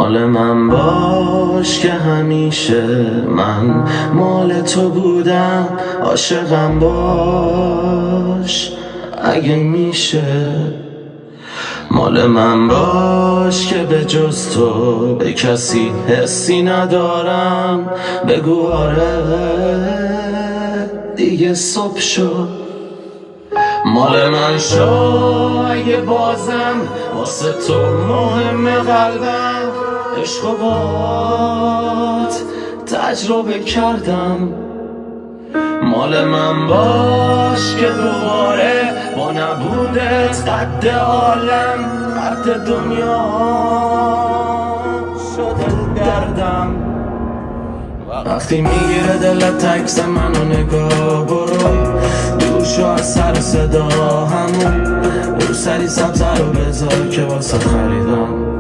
مال من باش که همیشه من مال تو بودم، عاشقم باش اگه میشه. مال من باش که به جز تو به کسی حسی ندارم، بگو آره دیگه صبح شد. مال من شو اگه بازم واسه تو مهم قلبم، عشق و بات تجربه کردم. مال من باش که دوباره با نبودت قد عالم قد دنیا شده دردم. وقتی میگیره دلت عکس منو نگاه برو، دور شو از سر صدا همون رو سری سبزه رو بذار که واسه خریدم.